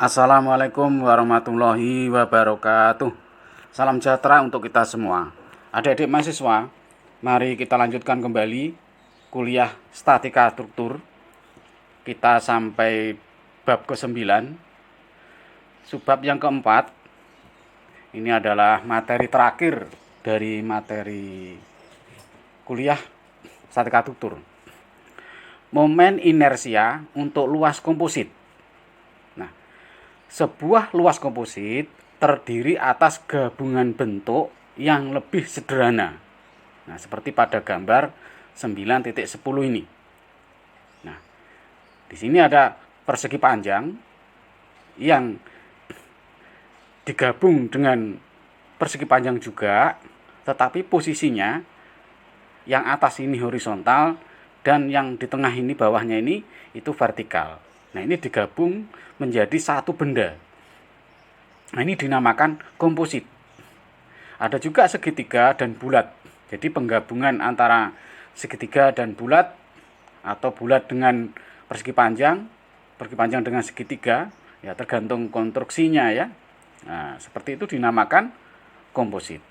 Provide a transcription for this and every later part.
Assalamualaikum warahmatullahi wabarakatuh. Salam sejahtera untuk kita semua. Adik-adik mahasiswa, mari kita lanjutkan kembali kuliah statika struktur. Kita sampai bab ke-9, subbab yang keempat. Ini adalah materi terakhir dari materi kuliah statika struktur. Momen inersia untuk luas komposit. Sebuah luas komposit terdiri atas gabungan bentuk yang lebih sederhana. Nah, seperti pada gambar 9.10 ini. Nah, di sini ada persegi panjang yang digabung dengan persegi panjang juga, tetapi posisinya yang atas ini horizontal dan yang di tengah ini bawahnya ini itu vertikal. Nah, ini digabung menjadi satu benda. Nah, ini dinamakan komposit. Ada juga segitiga dan bulat. Jadi penggabungan antara segitiga dan bulat, atau bulat dengan persegi panjang dengan segitiga, ya tergantung konstruksinya ya. Nah, seperti itu dinamakan komposit.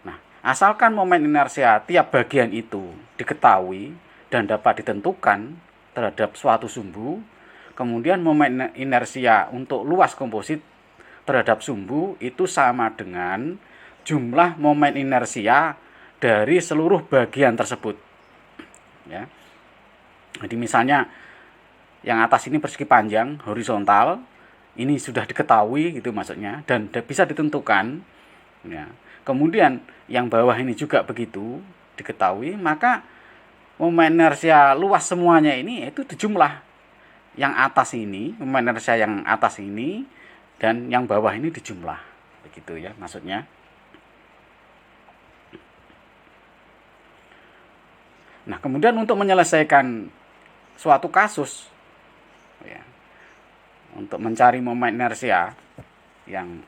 Nah, asalkan momen inersia tiap bagian itu diketahui dan dapat ditentukan terhadap suatu sumbu, kemudian momen inersia untuk luas komposit terhadap sumbu itu sama dengan jumlah momen inersia dari seluruh bagian tersebut. Ya. Jadi misalnya yang atas ini persegi panjang horizontal, ini sudah diketahui gitu maksudnya, dan bisa ditentukan. Ya. Kemudian yang bawah ini juga begitu diketahui, maka momen inersia luas semuanya ini itu dijumlah. Yang atas ini, momen inersia yang atas ini dan yang bawah ini dijumlah. Begitu ya maksudnya. Nah, kemudian untuk menyelesaikan suatu kasus ya, untuk mencari momen inersia yang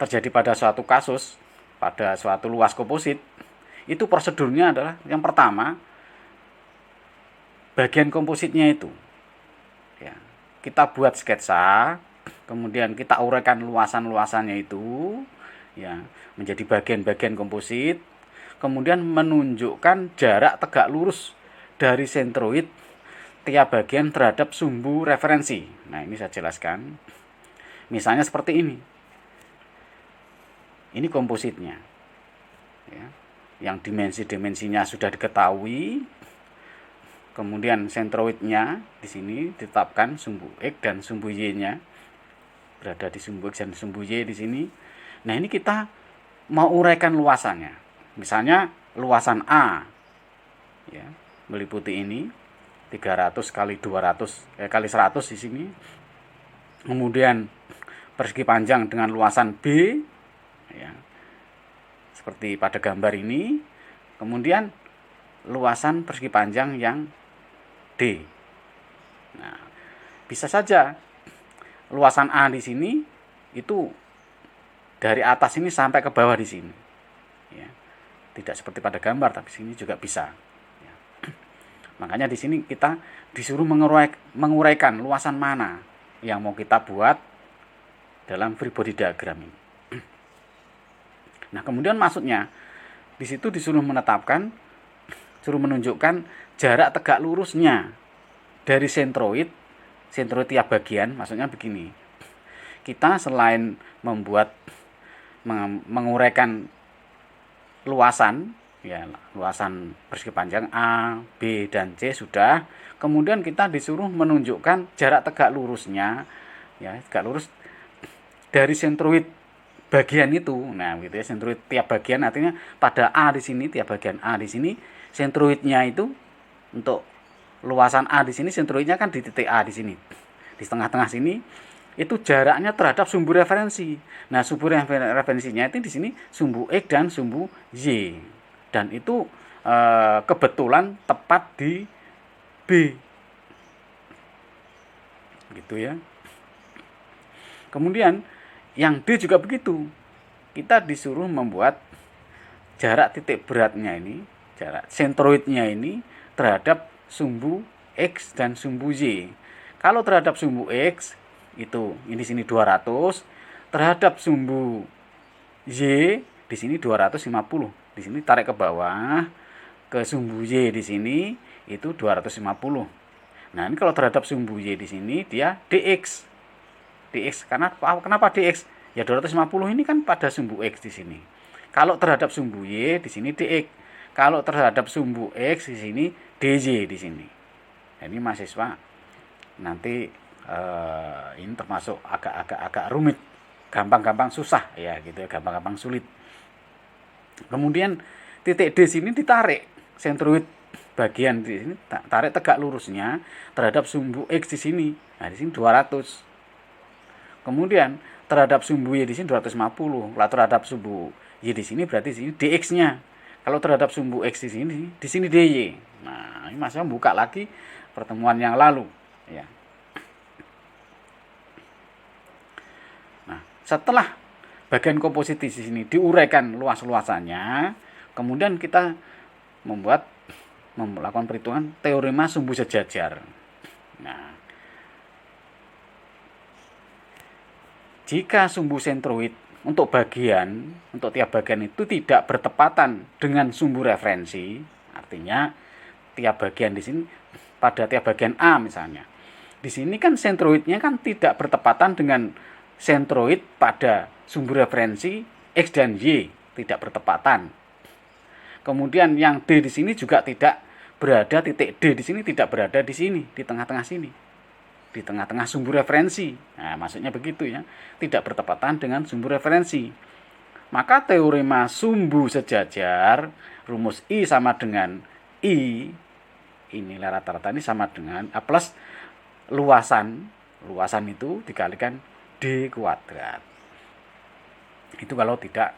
terjadi pada suatu kasus, pada suatu luas komposit, itu prosedurnya adalah yang pertama, bagian kompositnya itu ya, kita buat sketsa, kemudian kita uraikan luasan-luasannya itu ya menjadi bagian-bagian komposit, kemudian menunjukkan jarak tegak lurus dari sentroid tiap bagian terhadap sumbu referensi. Nah, ini saya jelaskan. Misalnya seperti ini. Ini kompositnya ya, yang dimensinya sudah diketahui. Kemudian sentroidnya di sini ditetapkan sumbu X dan sumbu Y-nya berada di sumbu X dan sumbu Y di sini. Nah, ini kita mau uraikan luasannya. Misalnya luasan A ya, meliputi ini 300 kali 200 kali 100 di sini. Kemudian persegi panjang dengan luasan B ya, seperti pada gambar ini. Kemudian luasan persegi panjang yang D. Nah, bisa saja luasan A di sini itu dari atas ini sampai ke bawah di sini. Ya. Tidak seperti pada gambar, tapi sini juga bisa. Ya. Makanya di sini kita disuruh menguraikan luasan mana yang mau kita buat dalam free body diagram ini. Nah, kemudian maksudnya di situ disuruh menunjukkan jarak tegak lurusnya dari sentroid tiap bagian. Maksudnya begini, kita selain menguraikan luasan ya, luasan persegi panjang A, B, dan C sudah, kemudian kita disuruh menunjukkan jarak tegak lurusnya ya, tegak lurus dari sentroid bagian itu. Nah, gitu ya, sentroid tiap bagian artinya pada A di sini, tiap bagian A di sini, sentroidnya itu untuk luasan A di sini, sentroidnya kan di titik A di sini. Di tengah-tengah sini itu jaraknya terhadap sumbu referensi. Nah, sumbu referensinya itu di sini sumbu X dan sumbu Y. Dan itu kebetulan tepat di B. Gitu ya. Kemudian yang D juga begitu. Kita disuruh membuat jarak titik beratnya ini, jarak sentroidnya ini terhadap sumbu X dan sumbu Y. Kalau terhadap sumbu X itu ini sini 200, terhadap sumbu Y di sini 250. Di sini tarik ke bawah, ke sumbu Y di sini itu 250. Nah, ini kalau terhadap sumbu Y di sini dia dx. Dx karena kenapa dx? Ya 250 ini kan pada sumbu X di sini. Kalau terhadap sumbu Y di sini dx. Kalau terhadap sumbu X di sini dz di sini. Nah, ini mahasiswa nanti ini termasuk agak rumit, gampang-gampang susah ya gitu, gampang-gampang sulit. Kemudian titik D sini ditarik sentroid bagian di sini, tarik tegak lurusnya terhadap sumbu X di sini. Nah, di sini 200. Kemudian terhadap sumbu Y di sini 250. Kalau terhadap sumbu Y di sini berarti di sini dx-nya. Kalau terhadap sumbu X di sini dy. Nah, ini masih buka lagi pertemuan yang lalu ya. Nah, setelah bagian komposit di sini diuraikan luas-luasannya, kemudian kita melakukan perhitungan teorema sumbu sejajar. Nah, jika sumbu sentroid untuk tiap bagian itu tidak bertepatan dengan sumbu referensi, artinya tiap bagian di sini pada tiap bagian A misalnya. Di sini kan sentroidnya kan tidak bertepatan dengan sentroid pada sumbu referensi X dan Y, tidak bertepatan. Kemudian yang D di sini juga tidak berada, titik D di sini tidak berada di sini, di tengah-tengah sini. Di tengah-tengah sumbu referensi. Nah, maksudnya begitu ya. Tidak bertepatan dengan sumbu referensi. Maka teorema sumbu sejajar, rumus I sama dengan I, inilah rata-rata ini sama dengan A plus luasan itu dikalikan D kuadrat. Itu kalau tidak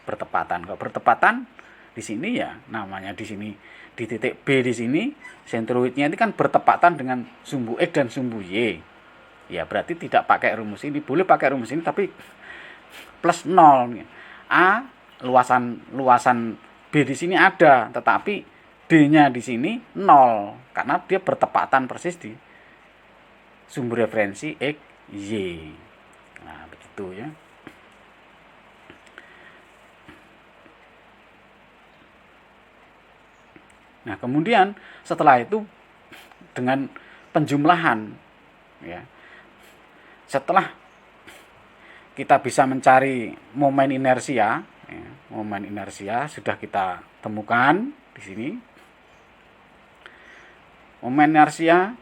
bertepatan. Kalau bertepatan di sini ya namanya di sini di titik B di sini sentroidnya itu kan bertepatan dengan sumbu X dan sumbu Y. Ya berarti tidak pakai rumus ini, boleh pakai rumus ini tapi plus 0. A luasan B di sini ada, tetapi D-nya di sini 0 karena dia bertepatan persis di sumbu referensi X, Y. Nah, begitu ya. Nah, kemudian setelah itu dengan penjumlahan ya. Setelah kita bisa mencari momen inersia, ya, momen inersia sudah kita temukan di sini. Momen inersia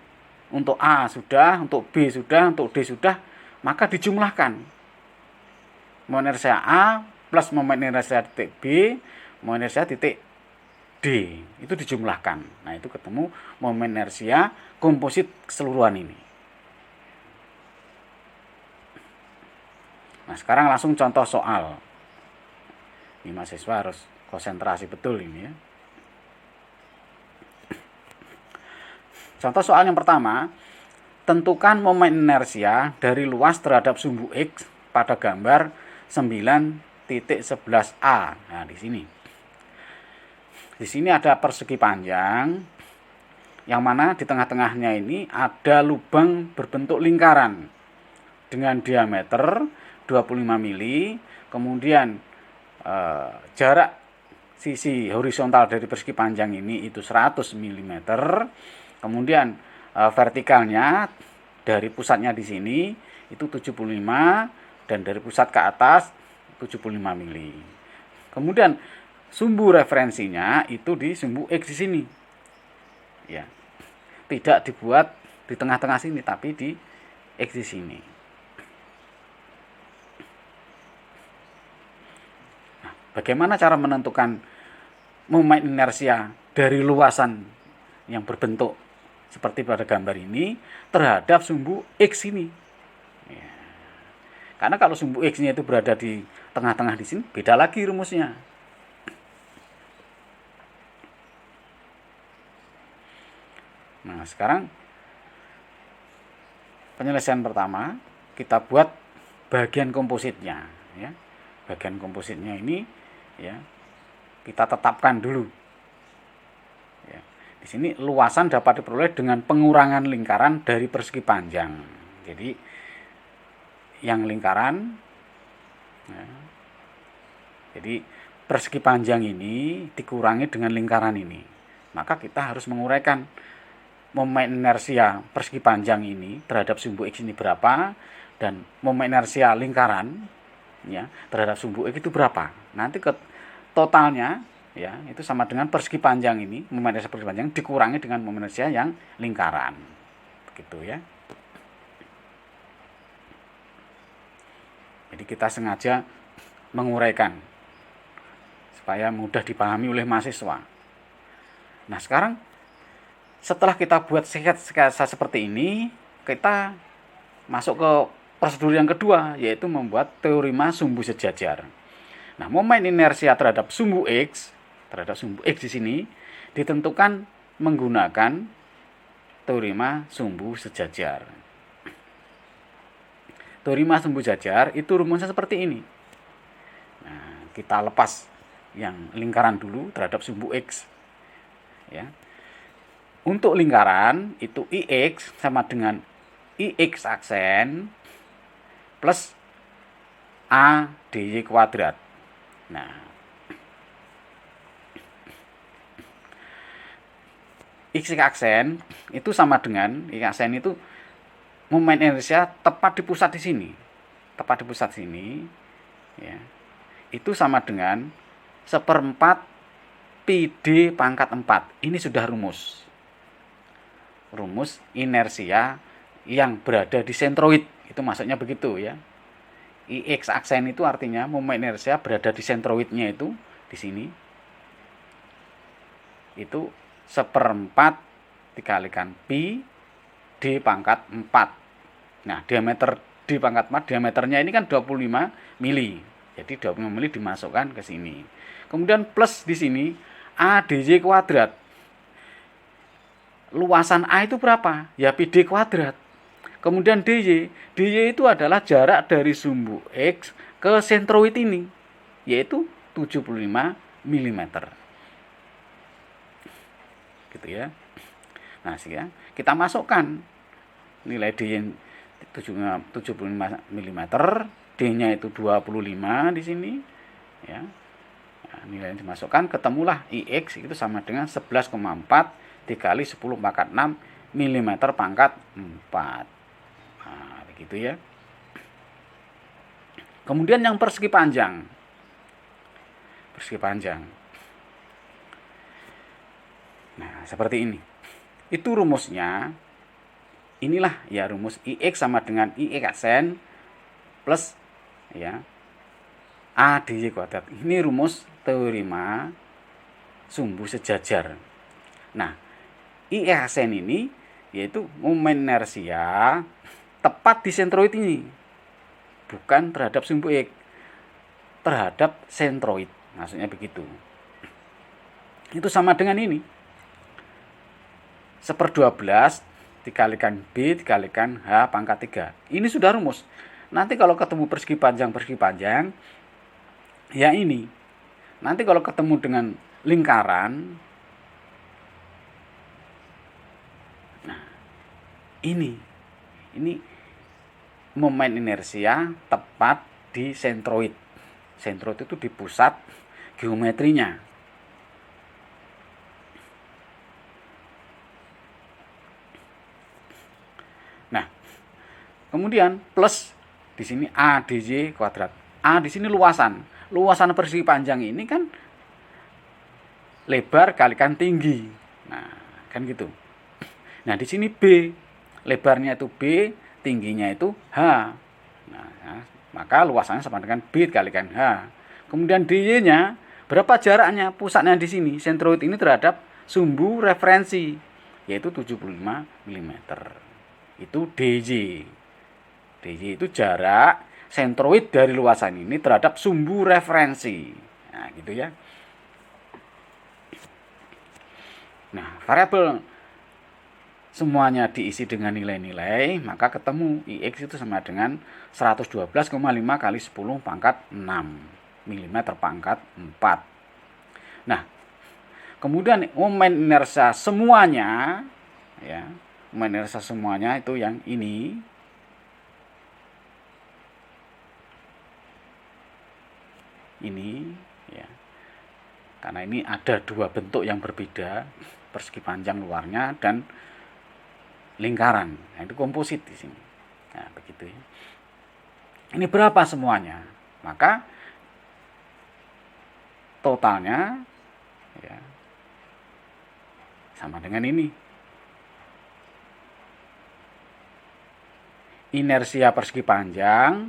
untuk A sudah, untuk B sudah, untuk D sudah, maka dijumlahkan. Momen inersia A plus momen inersia titik B, momen inersia titik D, itu dijumlahkan. Nah, itu ketemu momen inersia komposit keseluruhan ini. Nah, sekarang langsung contoh soal. Ini mahasiswa harus konsentrasi betul ini ya. Contoh soal yang pertama, tentukan momen inersia dari luas terhadap sumbu X pada gambar 9.11a. Nah, di sini. Di sini ada persegi panjang, yang mana di tengah-tengahnya ini ada lubang berbentuk lingkaran dengan diameter 25 mili, kemudian jarak sisi horizontal dari persegi panjang ini itu 100 mm, kemudian vertikalnya dari pusatnya di sini itu 75 dan dari pusat ke atas 75 mili. Kemudian sumbu referensinya itu di sumbu X di sini. Ya. Tidak dibuat di tengah-tengah sini tapi di X di sini. Nah, bagaimana cara menentukan momen inersia dari luasan yang berbentuk seperti pada gambar ini terhadap sumbu X ini? Ya. Karena kalau sumbu X-nya itu berada di tengah-tengah di sini, beda lagi rumusnya. Nah, sekarang penyelesaian pertama kita buat bagian kompositnya ya. Bagian kompositnya ini ya kita tetapkan dulu. Ya. Di sini luasan dapat diperoleh dengan pengurangan lingkaran dari persegi panjang. Jadi yang lingkaran, ya, jadi persegi panjang ini dikurangi dengan lingkaran ini. Maka kita harus menguraikan momen inersia persegi panjang ini terhadap sumbu X ini berapa, dan momen inersia lingkaran ya terhadap sumbu X itu berapa. Nanti ke totalnya ya itu sama dengan persegi panjang ini, momen inersia persegi panjang dikurangi dengan momen inersia yang lingkaran. Begitu ya. Jadi kita sengaja menguraikan supaya mudah dipahami oleh mahasiswa. Nah, sekarang setelah kita buat sketsa seperti ini, kita masuk ke prosedur yang kedua, yaitu membuat teorema sumbu sejajar. Nah, momen inersia terhadap sumbu X di sini ditentukan menggunakan teorema sumbu sejajar. Teorema sumbu sejajar itu rumusnya seperti ini. Nah, kita lepas yang lingkaran dulu terhadap sumbu X. Ya. Untuk lingkaran itu IX sama dengan IX aksen plus A DY kuadrat. Nah, X aksen itu sama dengan X aksen itu momen inersia tepat di pusat di sini. Tepat di pusat sini ya. Itu sama dengan 1/4 PD pangkat 4. Ini sudah rumus inersia yang berada di sentroid. Itu maksudnya begitu ya. IX aksen itu artinya momen inersia berada di sentroidnya itu di sini. Itu 1/4 dikalikan pi D pangkat 4. Nah, diameter D pangkat 4, diameternya ini kan 25 mili. Jadi 25 mili dimasukkan ke sini. Kemudian plus di sini A DY kuadrat. Luasan A itu berapa? Ya PD kuadrat. Kemudian DY itu adalah jarak dari sumbu X ke sentroid ini, yaitu 75 mm. Gitu ya. Nah, kita masukkan nilai D 75 mm, D-nya itu 25 di sini ya. Nah, nilai yang dimasukkan, ketemulah IX itu sama dengan 11,4 dikali 10 pangkat 6 mm pangkat 4. Nah, begitu ya. Kemudian yang persegi panjang. Persegi panjang. Nah, seperti ini. Itu rumusnya. Inilah ya rumus IX sama dengan IX aksen plus ya A DY kuadrat. Ini rumus teorema sumbu sejajar. Nah, IX aksen ini yaitu momen inersia tepat di sentroid ini. Bukan terhadap sumbu X, terhadap sentroid. Maksudnya begitu. Itu sama dengan ini. 1/12 dikalikan B dikalikan H pangkat 3. Ini sudah rumus. Nanti kalau ketemu persegi panjang, ya ini. Nanti kalau ketemu dengan lingkaran, nah, ini momen inersia tepat di sentroid. Sentroid itu di pusat geometrinya. Nah, kemudian plus di sini A DY kuadrat. A di sini luasan. Luasan persegi panjang ini kan lebar kalikan tinggi. Nah, kan gitu. Nah, di sini B. Lebarnya itu B, tingginya itu H. Nah, maka luasannya sama dengan B dikalikan H. Kemudian DY-nya berapa jaraknya? Pusatnya di sini. Sentroid ini terhadap sumbu referensi, yaitu 75 mm. Itu DY. DY itu jarak sentroid dari luasan ini terhadap sumbu referensi. Nah, gitu ya. Nah, variabel semuanya diisi dengan nilai-nilai, maka ketemu IX itu sama dengan 112,5 kali 10 pangkat 6 mm pangkat 4. Nah, Kemudian momen inersia semuanya, ya, momen inersia semuanya itu yang ini. Ini, ya. Karena ini ada dua bentuk yang berbeda, persegi panjang luarnya dan lingkaran. Nah, itu komposit di sini. Nah, begitu ya. Ini berapa semuanya? Maka totalnya, ya, sama dengan ini. Inersia persegi panjang,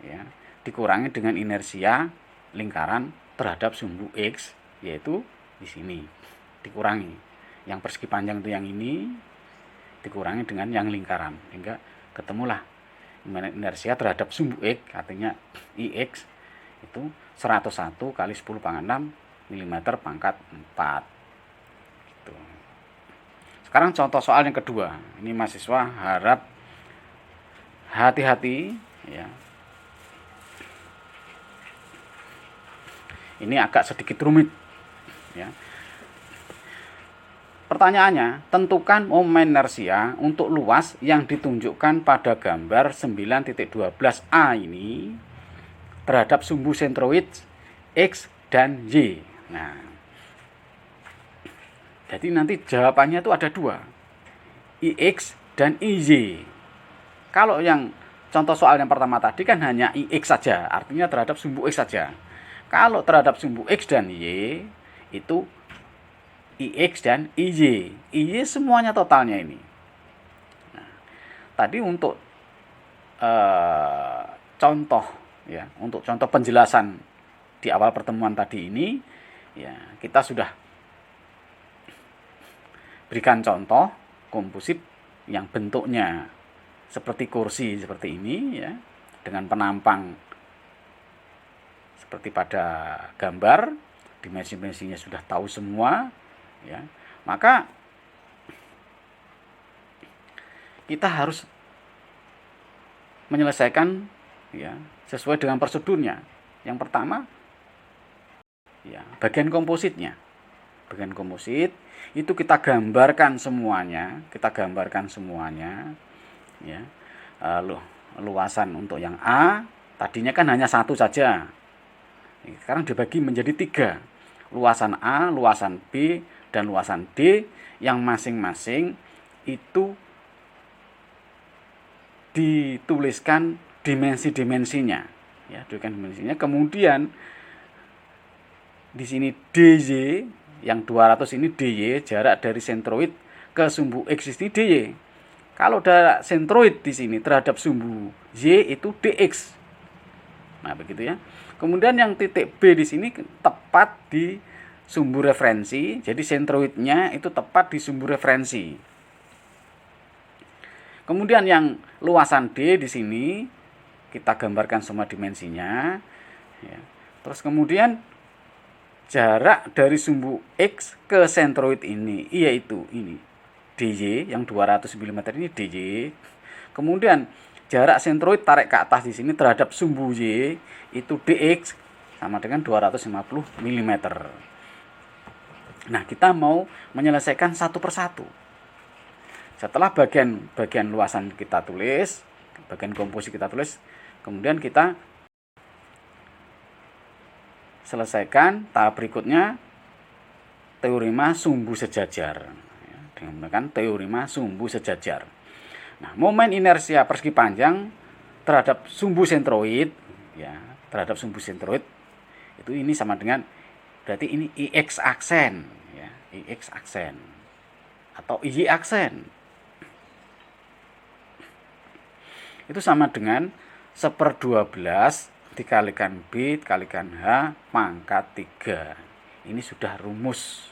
ya, dikurangi dengan inersia lingkaran terhadap sumbu X, yaitu di sini dikurangi. Yang persegi panjang itu yang ini dikurangi dengan yang lingkaran, hingga ketemulah inersia terhadap sumbu X, artinya IX itu 101 kali 10 pangkat 6 mm pangkat 4. Gitu. Sekarang contoh soal yang kedua. Ini mahasiswa harap hati-hati, ya. Ini agak sedikit rumit, ya. Pertanyaannya, tentukan momen inersia untuk luas yang ditunjukkan pada gambar 9.12a ini terhadap sumbu sentroid X dan Y. Nah, jadi nanti jawabannya itu ada dua, IX dan IY. Kalau yang contoh soal yang pertama tadi kan hanya IX saja, artinya terhadap sumbu X saja. Kalau terhadap sumbu X dan Y itu IX dan IY. IY semuanya totalnya ini. Nah, tadi untuk contoh, ya, untuk contoh penjelasan di awal pertemuan tadi ini, ya, kita sudah berikan contoh komposit yang bentuknya seperti kursi seperti ini, ya, dengan penampang seperti pada gambar, dimensi-dimensinya sudah tahu semua, ya. Maka kita harus menyelesaikan, ya, sesuai dengan prosedurnya. Yang pertama, ya, bagian kompositnya. Bagian komposit itu kita gambarkan semuanya, ya. Luasan untuk yang A tadinya kan hanya satu saja. Sekarang dibagi menjadi 3. Luasan A, luasan B, dan luasan D yang masing-masing itu dituliskan dimensi-dimensinya, ya, dimensinya. Kemudian di sini DY yang 200 ini DY, jarak dari sentroid ke sumbu X ini DY. Kalau jarak sentroid di sini terhadap sumbu Y itu DX. Nah, begitu ya. Kemudian yang titik B di sini tepat di sumbu referensi, jadi sentroidnya itu tepat di sumbu referensi. Kemudian yang luasan D di sini kita gambarkan semua dimensinya, ya. Terus kemudian jarak dari sumbu X ke sentroid ini, yaitu ini DY yang 200 mm ini DY. Kemudian jarak sentroid tarik ke atas di sini terhadap sumbu Y itu DX sama dengan 250 mm. Nah, kita mau menyelesaikan satu persatu. Setelah bagian luasan kita tulis, bagian komposit kita tulis, kemudian kita selesaikan tahap berikutnya, teorema sumbu sejajar. Dengan menggunakan teorema sumbu sejajar. Nah, momen inersia persegi panjang terhadap sumbu sentroid, ya, terhadap sumbu sentroid itu ini sama dengan, berarti ini IX aksen, ya, IX aksen atau IY aksen. Itu sama dengan 1/12 dikalikan B dikalikan H pangkat 3. Ini sudah rumus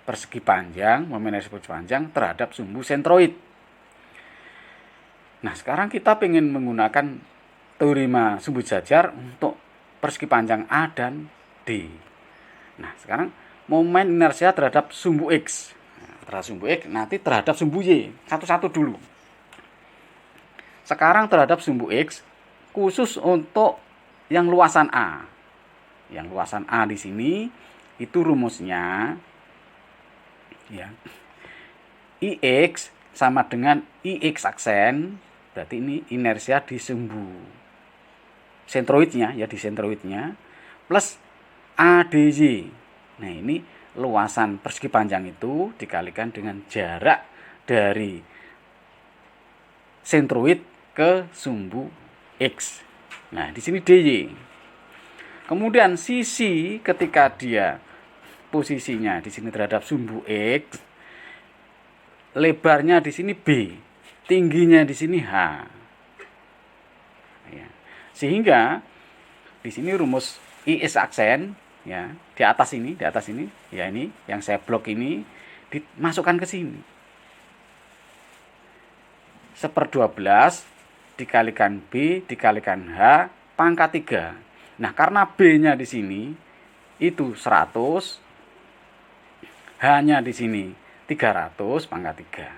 persegi panjang, momen inersia persegi panjang terhadap sumbu sentroid. Nah, sekarang kita ingin menggunakan teorema sumbu sejajar untuk persegi panjang A dan D. Nah, sekarang momen inersia terhadap sumbu X. Nah, terhadap sumbu X, nanti terhadap sumbu Y. Satu-satu dulu. Sekarang terhadap sumbu X, khusus untuk yang luasan A. Yang luasan A di sini, itu rumusnya ya. IX sama dengan IX aksen, berarti ini inersia di sumbu sentroidnya, ya, di sentroidnya, plus ADY. Nah, ini luasan persegi panjang itu dikalikan dengan jarak dari sentroid ke sumbu X. Nah, di sini DY. Kemudian sisi ketika dia posisinya di sini terhadap sumbu X, lebarnya di sini B, tingginya di sini H. Ya. Sehingga di sini rumus IS aksen, ya, di atas ini, ya, ini yang saya blok ini dimasukkan ke sini. 1/12 dikalikan B dikalikan H pangkat 3. Nah, karena B-nya di sini itu 100, H-nya di sini 300 pangkat 3.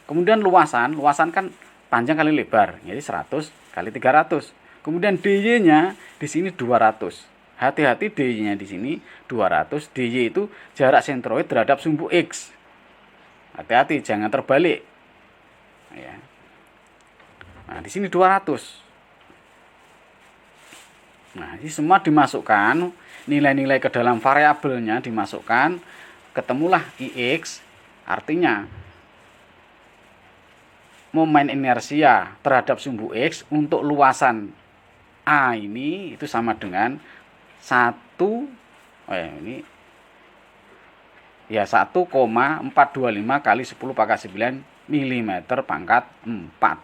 Kemudian luasan kan panjang kali lebar, jadi 100 kali 300. Kemudian DY-nya di sini 200. Hati-hati, DY-nya di sini 200. DY itu jarak sentroid terhadap sumbu X. Hati-hati, jangan terbalik. Ya. Nah, di sini 200. Nah, ini semua dimasukkan, nilai-nilai ke dalam variabelnya dimasukkan, ketemulah IX, artinya momen inersia terhadap sumbu X untuk luasan A ini itu sama dengan 1,425 kali 10 pangkat 9 mm pangkat 4.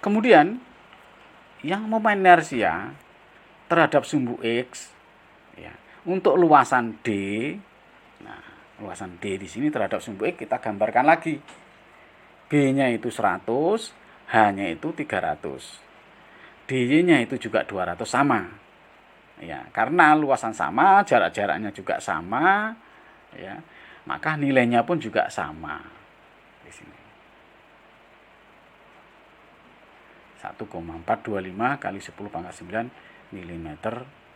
Kemudian yang momen inersia terhadap sumbu X, ya, untuk luasan D. Nah, luasan D di sini terhadap sumbu X kita gambarkan lagi. B-nya itu 100, H-nya itu 300. DY-nya itu juga 200 sama. Ya, karena luasan sama, jarak-jaraknya juga sama, ya. Maka nilainya pun juga sama di sini. 1,425 kali 10 pangkat 9 mm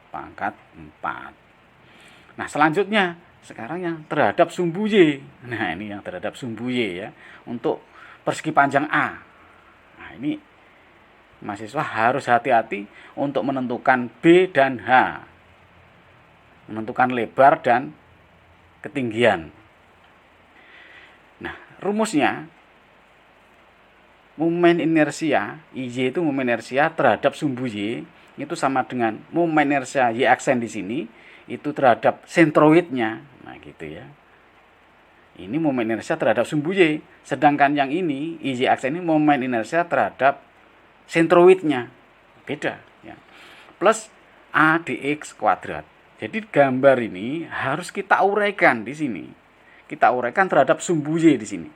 pangkat 4. Nah, selanjutnya sekarang yang terhadap sumbu Y. Nah, ini yang terhadap sumbu Y, ya, untuk persegi panjang A. Nah, ini mahasiswa harus hati-hati untuk menentukan B dan H, menentukan lebar dan ketinggian. Nah, rumusnya momen inersia IY itu momen inersia terhadap sumbu Y itu sama dengan momen inersia Y aksen di sini itu terhadap sentroidnya. Nah, gitu, ya. Ini momen inersia terhadap sumbu Y, sedangkan yang ini IY aksen ini momen inersia terhadap sentroidnya. Beda, ya. Plus ADX kuadrat. Jadi gambar ini harus kita uraikan di sini. Kita uraikan terhadap sumbu Y di sini.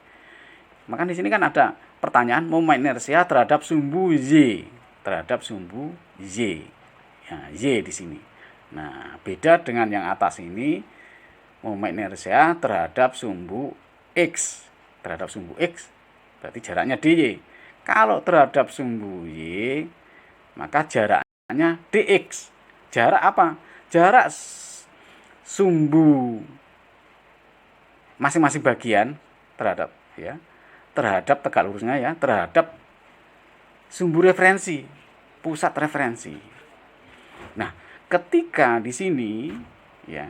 Maka di sini kan ada pertanyaan momen inersia terhadap sumbu Y, terhadap sumbu Y. Ya, Y di sini. Nah, beda dengan yang atas ini, momen inersia terhadap sumbu X. Terhadap sumbu X berarti jaraknya DY. Kalau terhadap sumbu Y, maka jaraknya DX. Jarak apa? Jarak sumbu masing-masing bagian terhadap, ya, terhadap tegak lurusnya, ya, terhadap sumbu referensi, pusat referensi. Nah, ketika di sini, ya,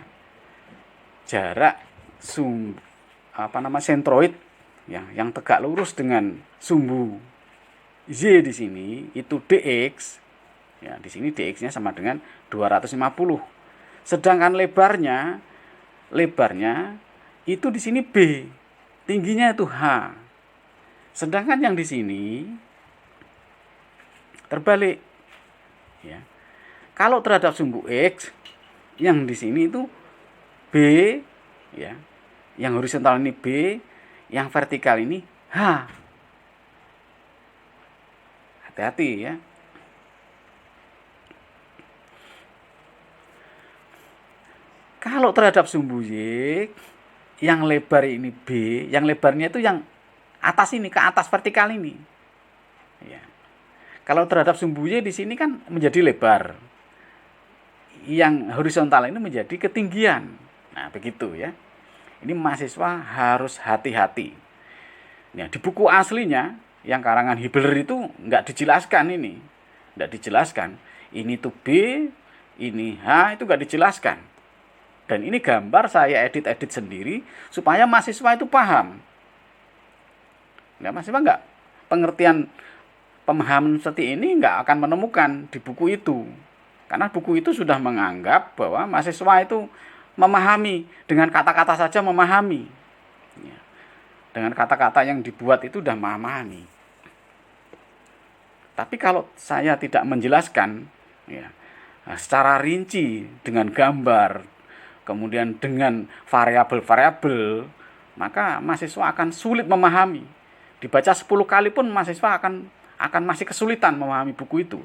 jarak sentroid, ya, yang tegak lurus dengan sumbu Y di sini itu DX, ya, di sini DX-nya sama dengan 250. Sedangkan lebarnya itu di sini B, tingginya itu H. Sedangkan yang di sini terbalik, ya. Kalau terhadap sumbu X, yang di sini itu B, ya. Yang horizontal ini B, yang vertikal ini H. Hati-hati, ya. Kalau terhadap sumbu Y, yang lebar ini B, yang lebarnya itu yang atas ini, ke atas vertikal ini, ya. Kalau terhadap sumbu Y di sini kan menjadi lebar. Yang horizontal ini menjadi ketinggian. Nah, begitu ya. Ini mahasiswa harus hati-hati. Nah, di buku aslinya yang karangan Hibbeler itu nggak dijelaskan ini. Nggak dijelaskan. Ini tuh B, ini H, itu nggak dijelaskan. Dan ini gambar saya edit-edit sendiri supaya mahasiswa itu paham. Nggak, mahasiswa nggak pengertian pemahaman seperti ini nggak akan menemukan di buku itu. Karena buku itu sudah menganggap bahwa mahasiswa itu memahami, dengan kata-kata saja memahami. Ya. Dengan kata-kata yang dibuat itu sudah memahami. Tapi kalau saya tidak menjelaskan ya, secara rinci dengan gambar, kemudian dengan variabel-variabel, maka mahasiswa akan sulit memahami. Dibaca 10 kali pun mahasiswa akan masih kesulitan memahami buku itu.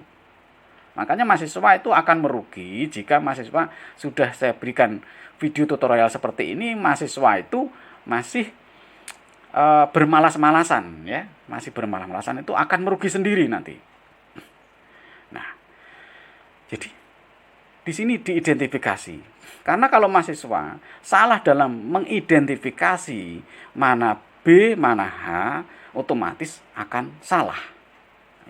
Makanya mahasiswa itu akan merugi jika mahasiswa sudah saya berikan video tutorial seperti ini, mahasiswa itu masih bermalas-malasan ya, masih bermalas-malasan, itu akan merugi sendiri nanti. Nah, jadi di sini diidentifikasi. Karena kalau mahasiswa salah dalam mengidentifikasi mana B, mana H, otomatis akan salah.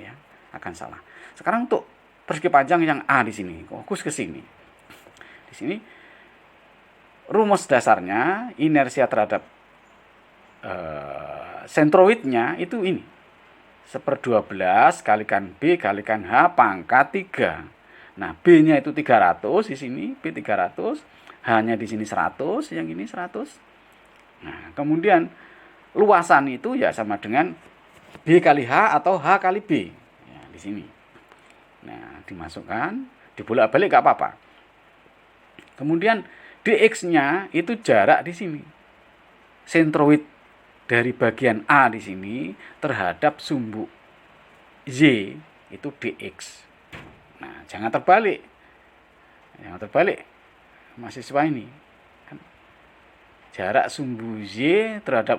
Ya, akan salah. Sekarang untuk persegi panjang yang A di sini, fokus ke sini. Di sini rumus dasarnya inersia terhadap sentroidnya itu ini. 1/12 kalikan B kalikan H pangkat 3. Nah, B-nya itu 300 di sini, B 300, H-nya di sini 100, yang ini 100. Nah, kemudian luasan itu ya sama dengan B kali H atau H kali B. Ya, di sini. Nah, dimasukkan, dibolak-balik enggak apa-apa. Kemudian dx-nya itu jarak di sini. Sentroid dari bagian A di sini terhadap sumbu Y itu dx. Nah, jangan terbalik. Jangan terbalik. Mahasiswa ini kan jarak sumbu Y terhadap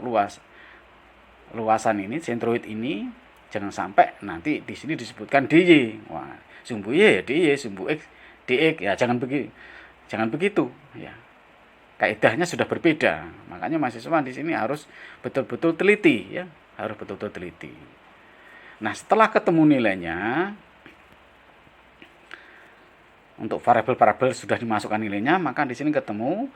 luasan ini, sentroid ini, jangan sampai nanti di sini disebutkan dy. Wah, sumbu Y dy, sumbu x dx. Ya, jangan begitu ya. Kaidahnya sudah berbeda. Makanya mahasiswa di sini harus betul-betul teliti ya, harus betul-betul teliti. Nah, setelah ketemu nilainya, untuk variabel-variabel sudah dimasukkan nilainya, maka di sini ketemu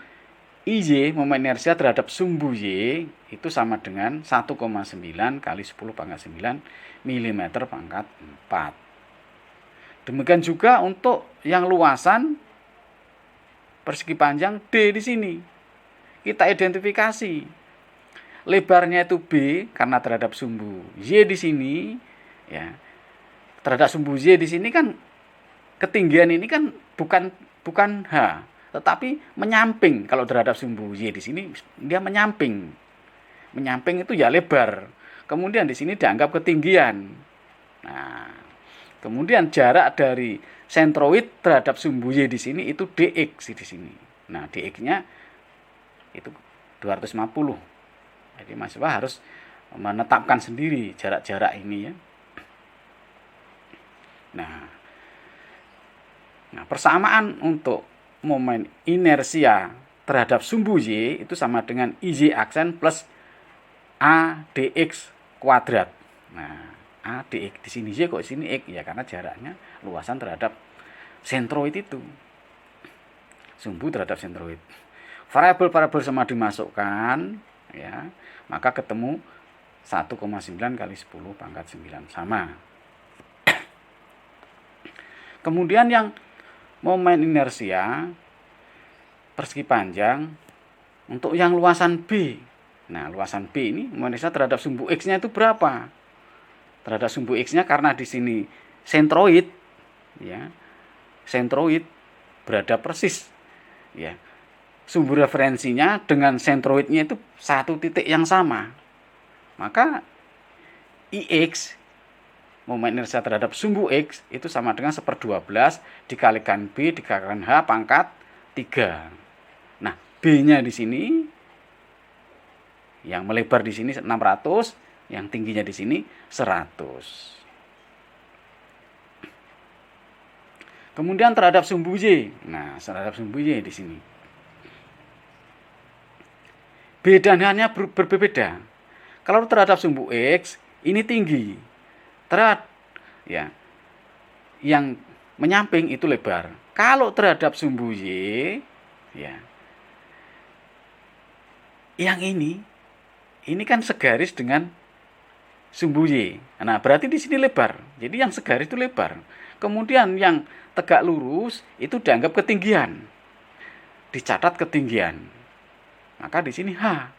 IY, momen inersia terhadap sumbu Y itu sama dengan 1,9 kali 10 pangkat 9 mm pangkat 4. Demikian juga untuk yang luasan persegi panjang D di sini. Kita identifikasi. Lebarnya itu B karena terhadap sumbu Y di sini ya. Terhadap sumbu Y di sini kan ketinggian ini kan bukan H, tetapi menyamping. Kalau terhadap sumbu Y di sini dia menyamping. Menyamping itu ya lebar. Kemudian di sini dianggap ketinggian. Nah, kemudian jarak dari sentroid terhadap sumbu Y di sini itu dx di sini. Nah, dx-nya itu 250. Jadi mahasiswa harus menetapkan sendiri jarak-jarak ini ya. Nah, persamaan untuk momen inersia terhadap sumbu Y itu sama dengan IY aksen plus A dx kuadrat. Nah, A dx di sini Y kok di sini X ya, karena jaraknya luasan terhadap sentroid itu. Sumbu terhadap sentroid. Variabel-variabel semua dimasukkan ya, maka ketemu 1,9 kali 10 pangkat 9 sama. Kemudian yang momen inersia persegi panjang untuk yang luasan B. Nah, luasan B ini momen inersia terhadap sumbu X-nya itu berapa? Terhadap sumbu X-nya karena di sini sentroid ya. Sentroid berada persis ya. Sumbu referensinya dengan sentroidnya itu satu titik yang sama. Maka IX momen inersia terhadap sumbu X itu sama dengan 1/12 dikalikan B dikalikan H pangkat 3. Nah, B-nya di sini yang melebar di sini 600, yang tingginya di sini 100. Kemudian terhadap sumbu Y. Nah, terhadap sumbu Y di sini. B dan H-nya berbeda. Kalau terhadap sumbu X, ini tinggi. Terhadap ya, yang menyamping itu lebar. Kalau terhadap sumbu Y, ya, yang ini kan segaris dengan sumbu Y. Nah, berarti di sini lebar. Jadi yang segaris itu lebar. Kemudian yang tegak lurus itu dianggap ketinggian. Dicatat ketinggian. Maka di sini H.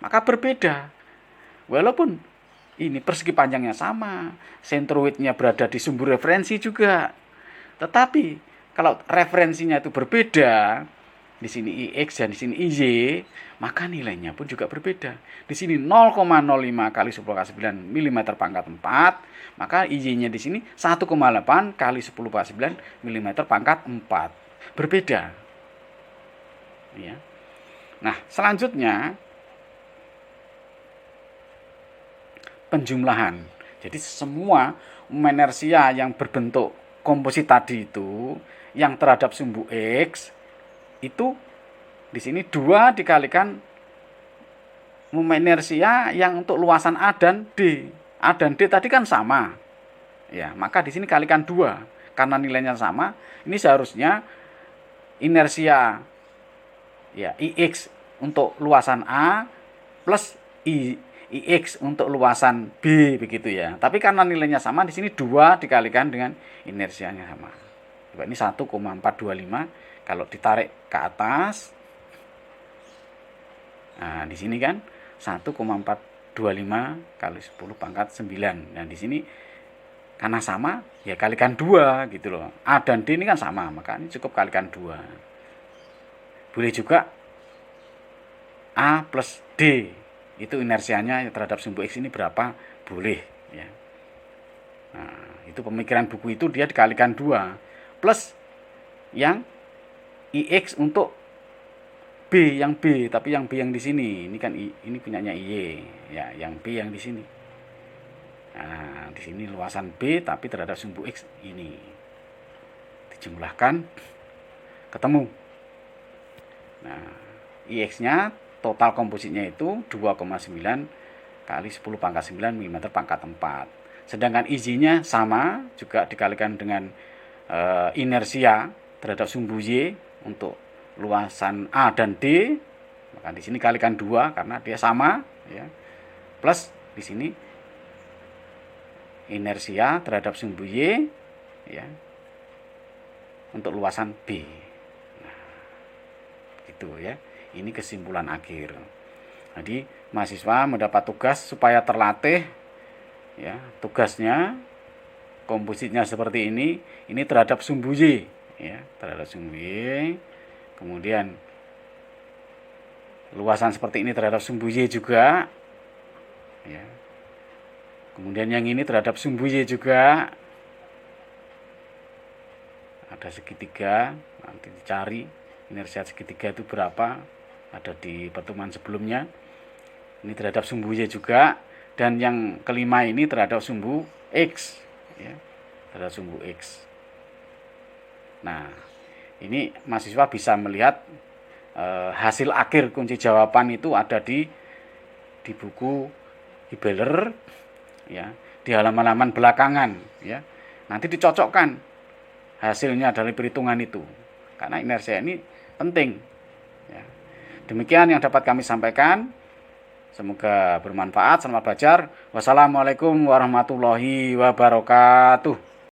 Maka berbeda. Walaupun ini persegi panjangnya sama, sentroidnya berada di sumbu referensi juga. Tetapi kalau referensinya itu berbeda, di sini IX dan di sini IY, maka nilainya pun juga berbeda. Di sini 0,05 kali 10⁻9 mm pangkat 4, maka IY-nya di sini 1,8 kali 10⁻9 mm pangkat 4. Berbeda. Ya. Nah, selanjutnya penjumlahan. Jadi semua inersia yang berbentuk komposit tadi itu yang terhadap sumbu X itu di sini 2 dikalikan inersia yang untuk luasan A dan D. A dan D tadi kan sama. Ya, maka di sini kalikan 2 karena nilainya sama. Ini seharusnya inersia ya IX untuk luasan A plus IX untuk luasan B begitu ya. Tapi karena nilainya sama di sini 2 dikalikan dengan inersianya sama. Ini 1,425 kalau ditarik ke atas. Nah, di sini kan 1,425 kali 10 pangkat 9. Nah, di sini karena sama ya kalikan 2 gitu loh. A dan D ini kan sama, maka ini cukup kalikan 2. Boleh juga A plus D. Itu inersianya terhadap sumbu X ini berapa? Boleh ya. Nah, itu pemikiran buku itu dia dikalikan 2 plus yang IX untuk B, yang B, tapi yang B yang di sini. Ini kan ini punyanya IY ya, yang B yang di sini. Nah, di sini luasan B tapi terhadap sumbu X ini. Dijumlahkan ketemu. Nah, IX-nya total kompositnya itu 2,9 kali 10 pangkat 9 mm pangkat 4. Sedangkan IJ-nya sama, juga dikalikan dengan inersia terhadap sumbu Y untuk luasan A dan D. Maka di sini kalikan 2 karena dia sama ya. Plus di sini inersia terhadap sumbu Y ya untuk luasan B. Nah, gitu ya. Ini kesimpulan akhir. Jadi mahasiswa mendapat tugas supaya terlatih ya. Tugasnya kompositnya seperti ini terhadap sumbu Y ya, terhadap sumbu Y. Kemudian luasan seperti ini terhadap sumbu Y juga ya. Kemudian yang ini terhadap sumbu Y juga. Ada segitiga, nanti dicari inersia segitiga itu berapa, ada di pertemuan sebelumnya. Ini terhadap sumbu Y juga. Dan yang kelima ini terhadap sumbu X ya, terhadap sumbu X. Nah, ini mahasiswa bisa melihat hasil akhir kunci jawaban itu ada di buku Hibeler ya, di halaman-halaman belakangan ya. Nanti dicocokkan hasilnya dari perhitungan itu. Karena inersia ini penting ya. Demikian yang dapat kami sampaikan. Semoga bermanfaat. Selamat belajar. Wassalamualaikum warahmatullahi wabarakatuh.